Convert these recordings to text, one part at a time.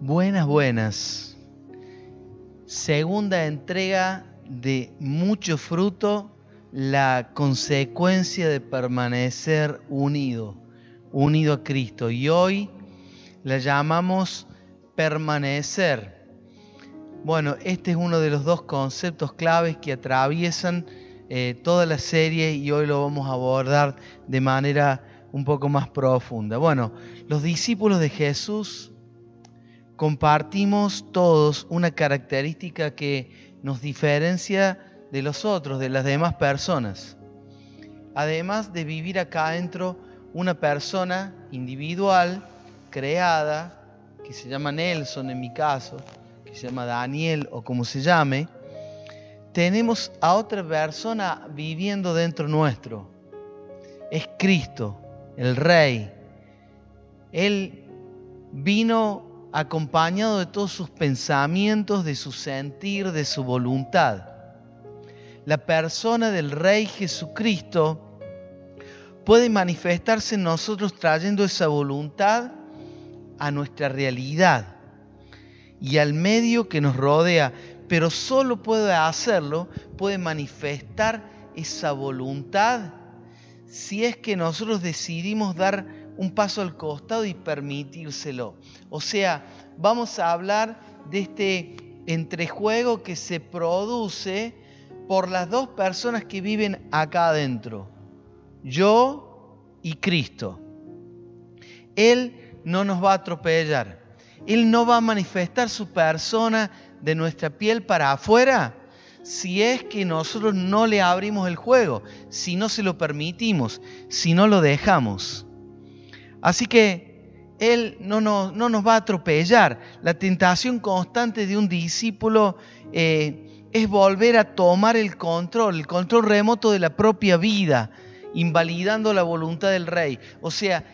Buenas, buenas. Segunda entrega de mucho fruto, la consecuencia de permanecer unido a Cristo. Y hoy la llamamos permanecer. Bueno, este es uno de los dos conceptos claves que atraviesan toda la serie y hoy lo vamos a abordar de manera un poco más profunda. Bueno, los discípulos de Jesús compartimos todos una característica que nos diferencia de los otros, de las demás personas. Además de vivir acá adentro una persona individual, creada, que se llama Nelson en mi caso, que se llama Daniel o como se llame, tenemos a otra persona viviendo dentro nuestro. Es Cristo, el Rey. Él vino acompañado de todos sus pensamientos, de su sentir, de su voluntad. La persona del Rey Jesucristo puede manifestarse en nosotros trayendo esa voluntad a nuestra realidad y al medio que nos rodea, pero solo puede hacerlo, puede manifestar esa voluntad si es que nosotros decidimos dar un paso al costado y permitírselo. O sea, vamos a hablar de este entrejuego que se produce por las dos personas que viven acá adentro, yo y Cristo. Él no nos va a atropellar. Él no va a manifestar su persona de nuestra piel para afuera si es que nosotros no le abrimos el juego, si no se lo permitimos, si no lo dejamos. Así que Él no nos va a atropellar. La tentación constante de un discípulo es volver a tomar el control remoto de la propia vida, invalidando la voluntad del Rey. O sea,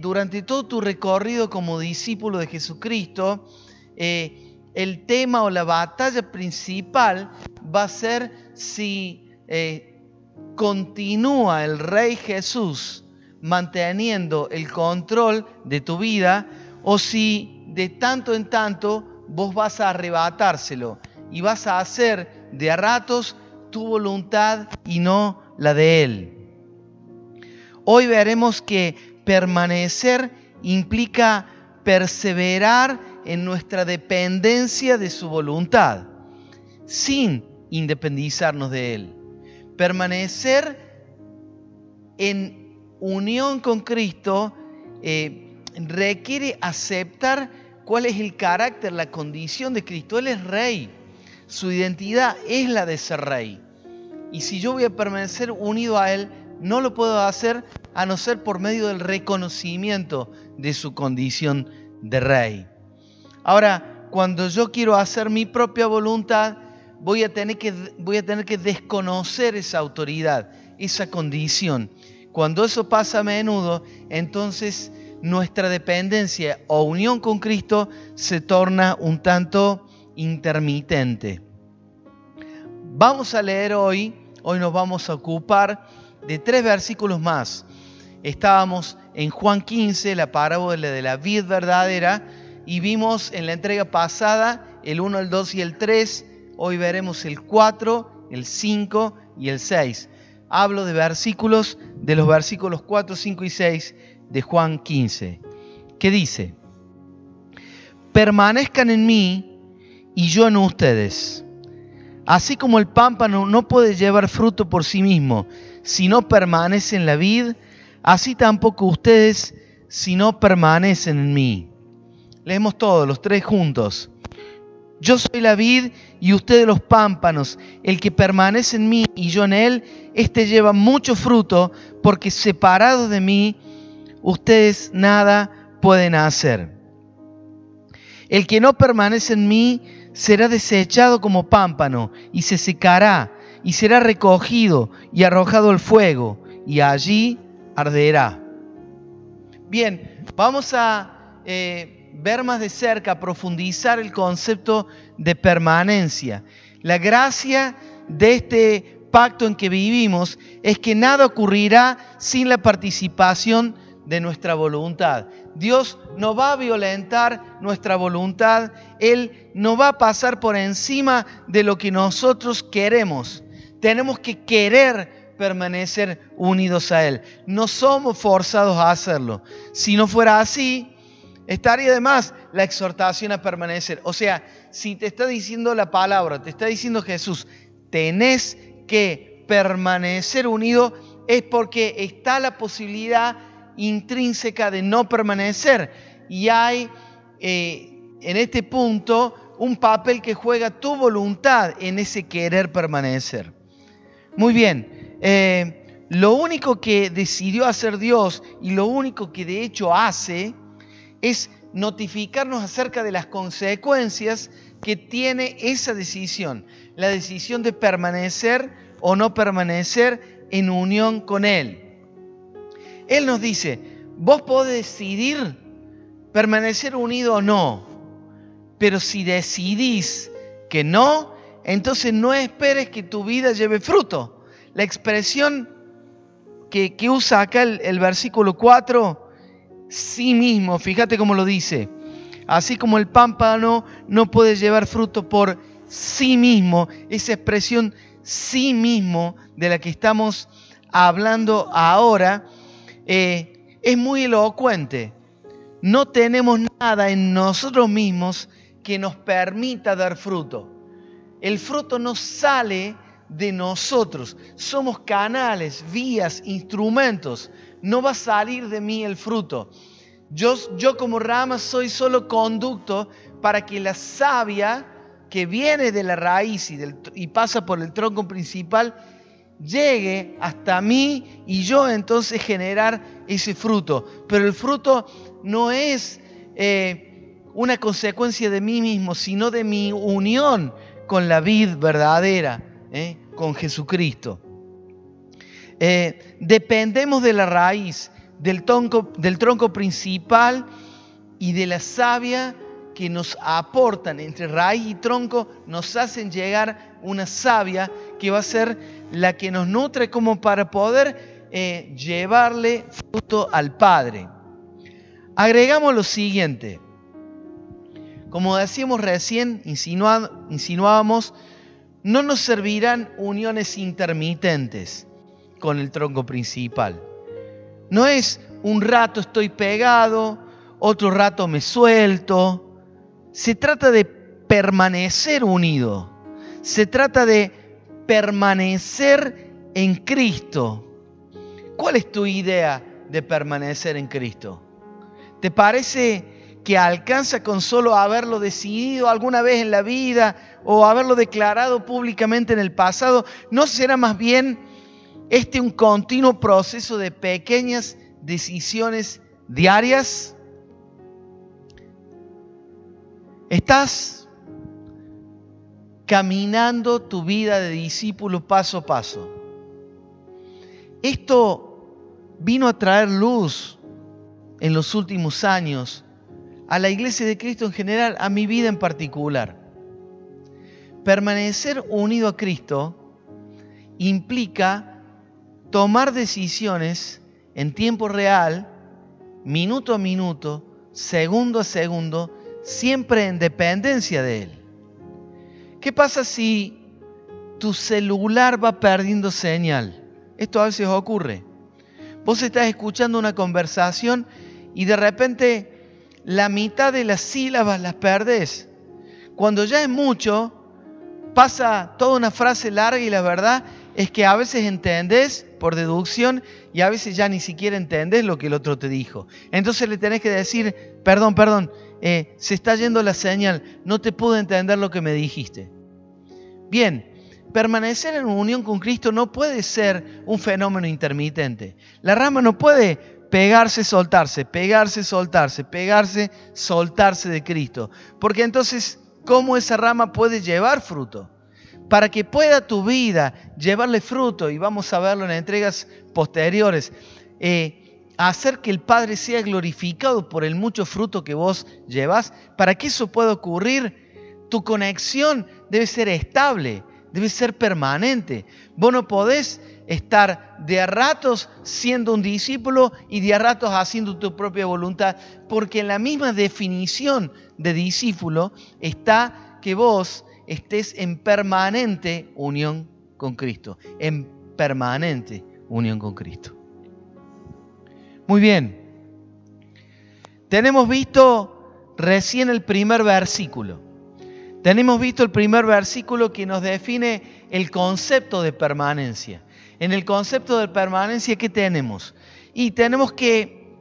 durante todo tu recorrido como discípulo de Jesucristo, el tema o la batalla principal va a ser si continúa el Rey Jesús manteniendo el control de tu vida o si de tanto en tanto vos vas a arrebatárselo y vas a hacer de a ratos tu voluntad y no la de Él. Hoy veremos que permanecer implica perseverar en nuestra dependencia de su voluntad, sin independizarnos de Él. Permanecer en unión con Cristo requiere aceptar cuál es el carácter, la condición de Cristo. Él es Rey, su identidad es la de ser Rey. Y si yo voy a permanecer unido a Él, no lo puedo hacer a no ser por medio del reconocimiento de su condición de Rey. Ahora, cuando yo quiero hacer mi propia voluntad, voy a tener que desconocer esa autoridad, esa condición. Cuando eso pasa a menudo, entonces nuestra dependencia o unión con Cristo se torna un tanto intermitente. Vamos a leer hoy nos vamos a ocupar de 3 versículos más. Estábamos en Juan 15, la parábola de la vid verdadera, y vimos en la entrega pasada el 1, el 2 y el 3. Hoy veremos el 4, el 5 y el 6. Hablo de los versículos 4, 5 y 6 de Juan 15. ¿Qué dice? Permanezcan en mí y yo en ustedes. Así como el pámpano no puede llevar fruto por sí mismo si no permanece en la vid, así tampoco ustedes si no permanecen en mí. Leemos todos, los 3 juntos. Yo soy la vid y ustedes los pámpanos. El que permanece en mí y yo en él, éste lleva mucho fruto, porque separados de mí, ustedes nada pueden hacer. El que no permanece en mí será desechado como pámpano y se secará y será recogido y arrojado al fuego y allí arderá. Bien, vamos a ver más de cerca, profundizar el concepto de permanencia. La gracia de este pacto en que vivimos es que nada ocurrirá sin la participación de nuestra voluntad. Dios no va a violentar nuestra voluntad. Él no va a pasar por encima de lo que nosotros queremos. Tenemos que querer permanecer unidos a Él. No somos forzados a hacerlo. Si no fuera así, estaría de más la exhortación a permanecer. O sea, si te está diciendo la palabra, te está diciendo Jesús, tenés que permanecer unido, es porque está la posibilidad intrínseca de no permanecer. Y hay en este punto un papel que juega tu voluntad en ese querer permanecer. Muy bien, lo único que decidió hacer Dios y lo único que de hecho hace es notificarnos acerca de las consecuencias que tiene esa decisión. La decisión de permanecer o no permanecer en unión con Él. Él nos dice, vos podés decidir permanecer unido o no, pero si decidís que no, entonces no esperes que tu vida lleve fruto. La expresión que usa acá el versículo 4, sí mismo, fíjate cómo lo dice. Así como el pámpano no puede llevar fruto por sí mismo, esa expresión sí mismo de la que estamos hablando ahora, es muy elocuente. No tenemos nada en nosotros mismos que nos permita dar fruto. El fruto no sale de nosotros. Somos canales, vías, instrumentos. No va a salir de mí el fruto. Yo como rama soy solo conducto para que la savia que viene de la raíz y pasa por el tronco principal llegue hasta mí y yo entonces generar ese fruto. Pero el fruto no es una consecuencia de mí mismo, sino de mi unión con la vid verdadera, con Jesucristo. Dependemos de la raíz, del tronco principal y de la savia que nos aportan entre raíz y tronco, nos hacen llegar una savia que va a ser la que nos nutre como para poder llevarle fruto al Padre. Agregamos lo siguiente. Como decíamos recién, insinuábamos, no nos servirán uniones intermitentes con el tronco principal. No es un rato estoy pegado, otro rato me suelto. Se trata de permanecer unido. Se trata de permanecer en Cristo. ¿Cuál es tu idea de permanecer en Cristo? ¿Te parece que alcanza con solo haberlo decidido alguna vez en la vida o haberlo declarado públicamente en el pasado? ¿No será más bien un continuo proceso de pequeñas decisiones diarias? ¿Estás caminando tu vida de discípulo paso a paso? Esto vino a traer luz en los últimos años a la Iglesia de Cristo en general, a mi vida en particular. Permanecer unido a Cristo implica tomar decisiones en tiempo real, minuto a minuto, segundo a segundo, siempre en dependencia de Él. ¿Qué pasa si tu celular va perdiendo señal? Esto a veces ocurre. Vos estás escuchando una conversación y de repente la mitad de las sílabas las perdés. Cuando ya es mucho, pasa toda una frase larga y la verdad es que a veces entendés por deducción y a veces ya ni siquiera entendés lo que el otro te dijo. Entonces le tenés que decir, perdón, se está yendo la señal, no te pude entender lo que me dijiste. Bien, permanecer en unión con Cristo no puede ser un fenómeno intermitente. La rama no puede pegarse, soltarse, pegarse, soltarse, pegarse, soltarse de Cristo. Porque entonces, ¿cómo esa rama puede llevar fruto? Para que pueda tu vida llevarle fruto, y vamos a verlo en entregas posteriores, hacer que el Padre sea glorificado por el mucho fruto que vos llevas, para que eso pueda ocurrir, tu conexión debe ser estable, debe ser permanente. Vos no podés estar de a ratos siendo un discípulo y de a ratos haciendo tu propia voluntad, porque en la misma definición de discípulo está que vos estés en permanente unión con Cristo, en permanente unión con Cristo. Muy bien, tenemos visto recién el primer versículo. Tenemos visto el primer versículo que nos define el concepto de permanencia. En el concepto de permanencia, ¿qué tenemos? Y tenemos que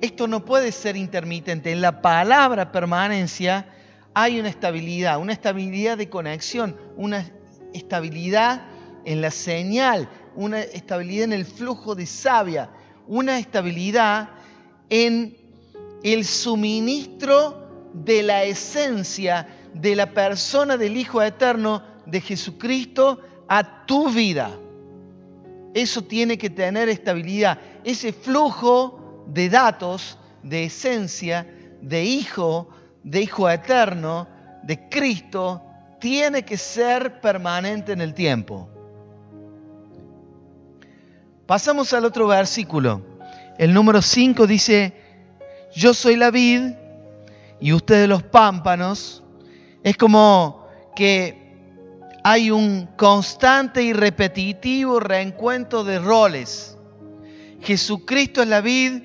esto no puede ser intermitente. En la palabra permanencia hay una estabilidad de conexión, una estabilidad en la señal, una estabilidad en el flujo de savia, una estabilidad en el suministro de la esencia de la persona del Hijo Eterno de Jesucristo a tu vida. Eso tiene que tener estabilidad. Ese flujo de datos, de esencia, de Hijo Eterno, de Cristo, tiene que ser permanente en el tiempo. Pasamos al otro versículo. El número 5 dice: yo soy la vid y ustedes los pámpanos. Es como que hay un constante y repetitivo reencuentro de roles. Jesucristo es la vid,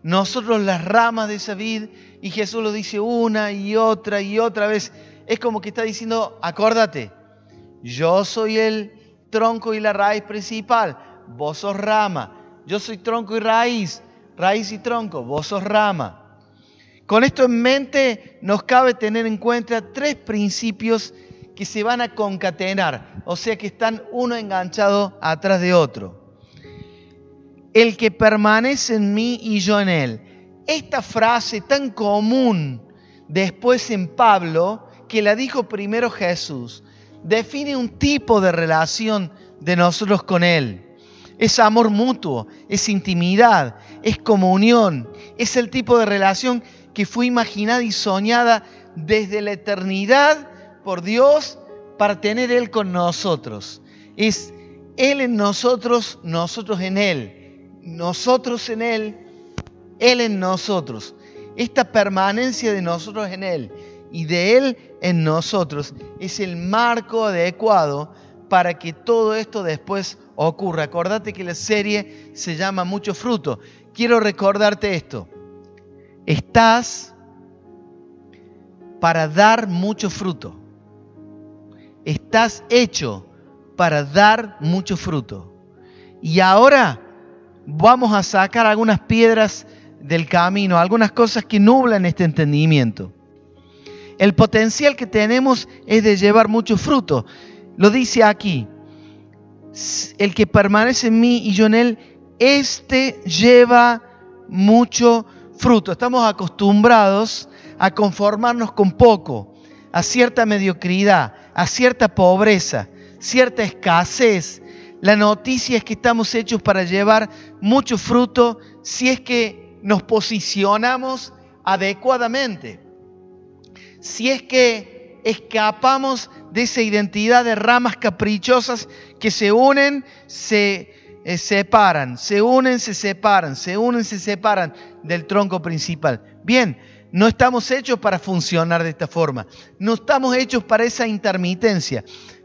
nosotros las ramas de esa vid, y Jesús lo dice una y otra vez. Es como que está diciendo, acuérdate, yo soy el tronco y la raíz principal, vos sos rama. Yo soy tronco y raíz y tronco, vos sos rama. Con esto en mente nos cabe tener en cuenta 3 principios que se van a concatenar, o sea que están uno enganchado atrás de otro. El que permanece en mí y yo en él. Esta frase tan común después en Pablo, que la dijo primero Jesús, define un tipo de relación de nosotros con él. Es amor mutuo, es intimidad, es comunión, es el tipo de relación que fue imaginada y soñada desde la eternidad por Dios para tener Él con nosotros. Es Él en nosotros, nosotros en Él. Nosotros en Él, Él en nosotros. Esta permanencia de nosotros en Él y de Él en nosotros es el marco adecuado para que todo esto después ocurra. Acordate que la serie se llama Mucho Fruto. Quiero recordarte esto. Estás para dar mucho fruto. Estás hecho para dar mucho fruto. Y ahora vamos a sacar algunas piedras del camino, algunas cosas que nublan este entendimiento. El potencial que tenemos es de llevar mucho fruto. Lo dice aquí. El que permanece en mí y yo en él, este lleva mucho fruto. Estamos acostumbrados a conformarnos con poco, a cierta mediocridad, a cierta pobreza, cierta escasez. La noticia es que estamos hechos para llevar mucho fruto si es que nos posicionamos adecuadamente. Si es que escapamos de esa identidad de ramas caprichosas que se unen, se separan, se unen, se separan, se unen, se separan del tronco principal. Bien, no estamos hechos para funcionar de esta forma. No estamos hechos para esa intermitencia.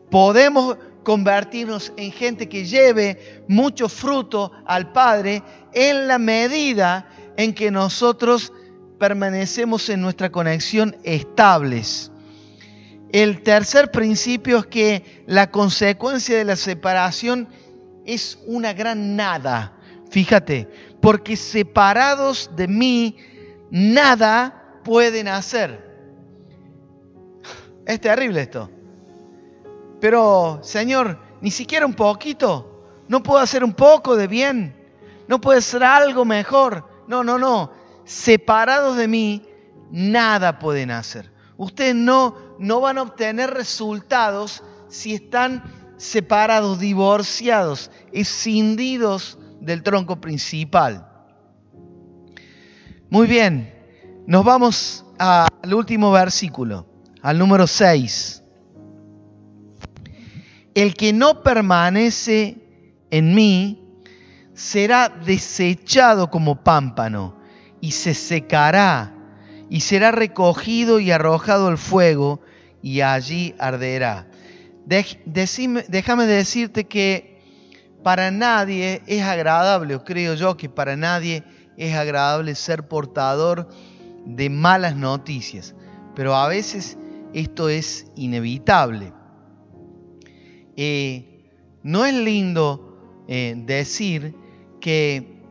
Podemos convertirnos en gente que lleve mucho fruto al Padre en la medida en que nosotros permanecemos en nuestra conexión estables. El tercer principio es que la consecuencia de la separación es una gran nada. Fíjate, porque separados de mí, nada pueden hacer. Es terrible esto. Pero, Señor, ni siquiera un poquito. ¿No puedo hacer un poco de bien? ¿No puedo hacer algo mejor? No. Separados de mí, nada pueden hacer. Ustedes no van a obtener resultados si están separados, divorciados, escindidos del tronco principal. Muy bien, nos vamos al último versículo, al número 6. El que no permanece en mí será desechado como pámpano y se secará y será recogido y arrojado al fuego y allí arderá. Déjame decirte que para nadie es agradable, o creo yo que para nadie es agradable ser portador de malas noticias, pero a veces esto es inevitable. No es lindo decir que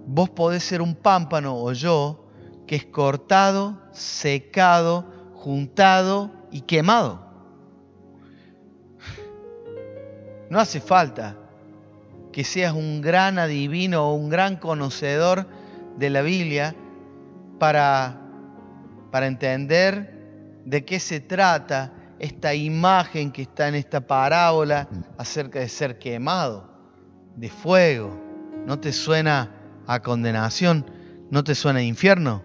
vos podés ser un pámpano o yo que es cortado, secado, juntado y quemado. No hace falta que seas un gran adivino o un gran conocedor de la Biblia para entender de qué se trata esta imagen que está en esta parábola acerca de ser quemado, de fuego. ¿No te suena a condenación? ¿No te suena a infierno?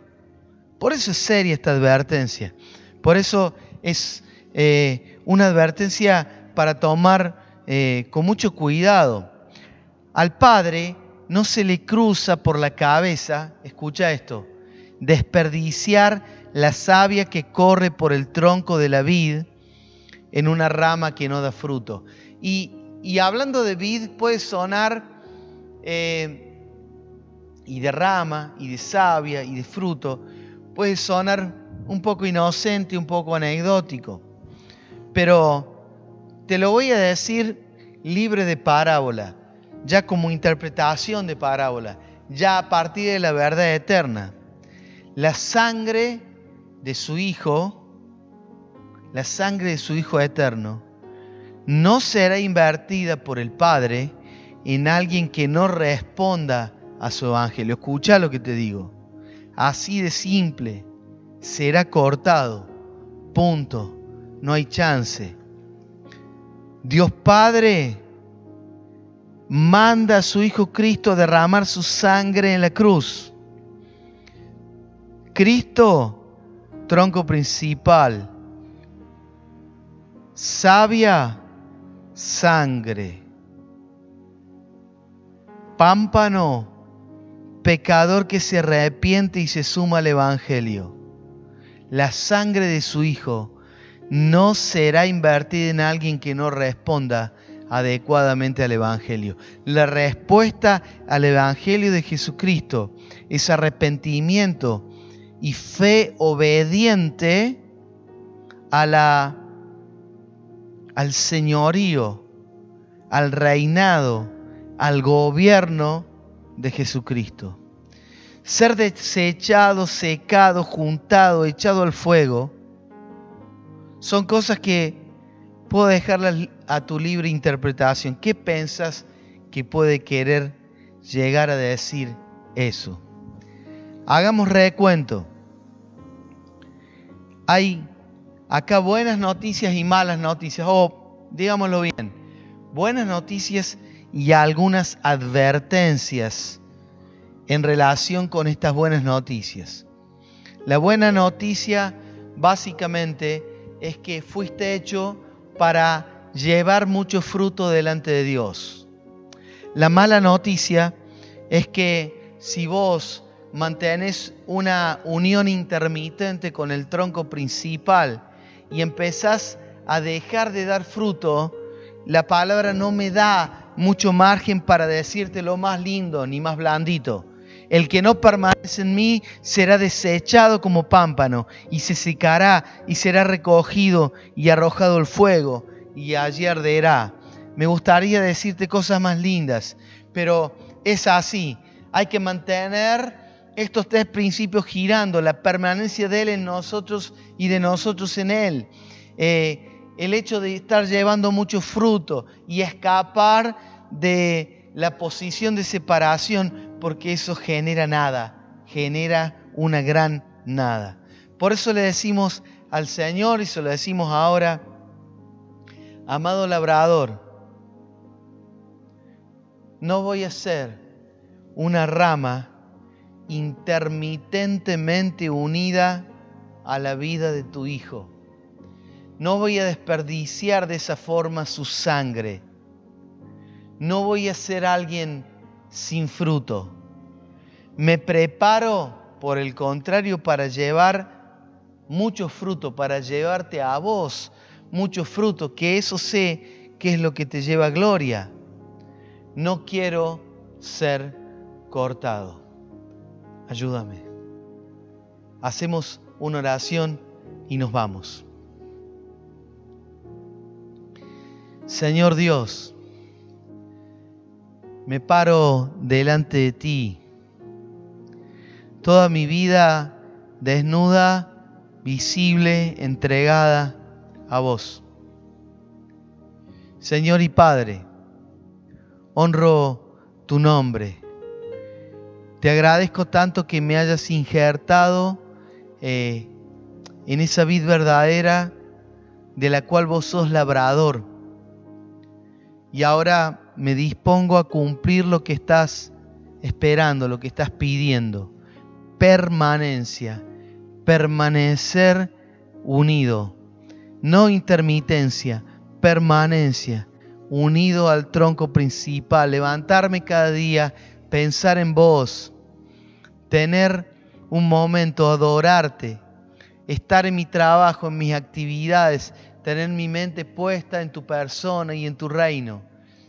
Por eso es seria esta advertencia. Por eso es una advertencia para tomar con mucho cuidado. Al Padre no se le cruza por la cabeza, escucha esto, desperdiciar la savia que corre por el tronco de la vid en una rama que no da fruto. Y hablando de vid puede sonar, y de rama, y de savia, y de fruto, puede sonar un poco inocente, un poco anecdótico. Pero te lo voy a decir libre de parábola, ya como interpretación de parábola, ya a partir de la verdad eterna. La sangre de su Hijo, la sangre de su Hijo eterno, no será invertida por el Padre en alguien que no responda a su evangelio. Escucha lo que te digo. Así de simple, será cortado. Punto. No hay chance. Dios Padre manda a su Hijo Cristo a derramar su sangre en la cruz. Cristo, tronco principal. Savia, sangre. Pámpano, pecador que se arrepiente y se suma al Evangelio. La sangre de su Hijo no será invertida en alguien que no responda adecuadamente al Evangelio. La respuesta al Evangelio de Jesucristo es arrepentimiento y fe obediente al señorío, al reinado, al gobierno de Jesucristo. Ser desechado, secado, juntado, echado al fuego, son cosas que puedo dejarlas a tu libre interpretación. ¿Qué piensas que puede querer llegar a decir eso? Hagamos recuento. Hay acá buenas noticias y malas noticias, o digámoslo bien, buenas noticias y algunas advertencias en relación con estas buenas noticias. La buena noticia básicamente es que fuiste hecho para llevar mucho fruto delante de Dios. La mala noticia es que si vos mantenés una unión intermitente con el tronco principal y empezás a dejar de dar fruto, la palabra no me da mucho margen para decirte lo más lindo ni más blandito. El que no permanece en mí será desechado como pámpano y se secará y será recogido y arrojado al fuego y allí arderá. Me gustaría decirte cosas más lindas, pero es así. Hay que mantener estos tres principios girando, la permanencia de Él en nosotros y de nosotros en Él. El hecho de estar llevando mucho fruto y escapar de la posición de separación, porque eso genera nada, genera una gran nada. Por eso le decimos al Señor, y se lo decimos ahora, amado labrador, no voy a ser una rama intermitentemente unida a la vida de tu Hijo. No voy a desperdiciar de esa forma su sangre. No voy a ser alguien sin fruto. Me preparo, por el contrario, para llevar mucho fruto, para llevarte a vos mucho fruto, que eso sé que es lo que te lleva a gloria. No quiero ser cortado. Ayúdame. Hacemos una oración y nos vamos. Señor Dios, me paro delante de ti. Toda mi vida desnuda, visible, entregada a vos. Señor y Padre, honro tu nombre. Te agradezco tanto que me hayas injertado en esa vid verdadera de la cual vos sos labrador. Y ahora me dispongo a cumplir lo que estás esperando, lo que estás pidiendo. Permanencia, permanecer unido, no intermitencia, permanencia, unido al tronco principal, levantarme cada día, pensar en vos, tener un momento, adorarte, estar en mi trabajo, en mis actividades, tener mi mente puesta en tu persona y en tu reino.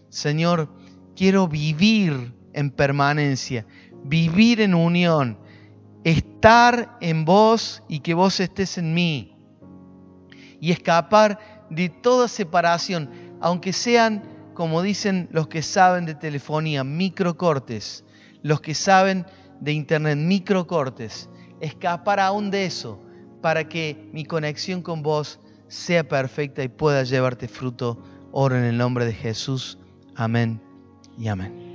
Señor, quiero vivir en permanencia, vivir en unión, estar en vos y que vos estés en mí y escapar de toda separación, aunque sean, como dicen los que saben de telefonía, microcortes, los que saben de internet, microcortes, escapar aún de eso para que mi conexión con vos sea perfecta y pueda llevarte fruto. Oro en el nombre de Jesús. Amén y amén.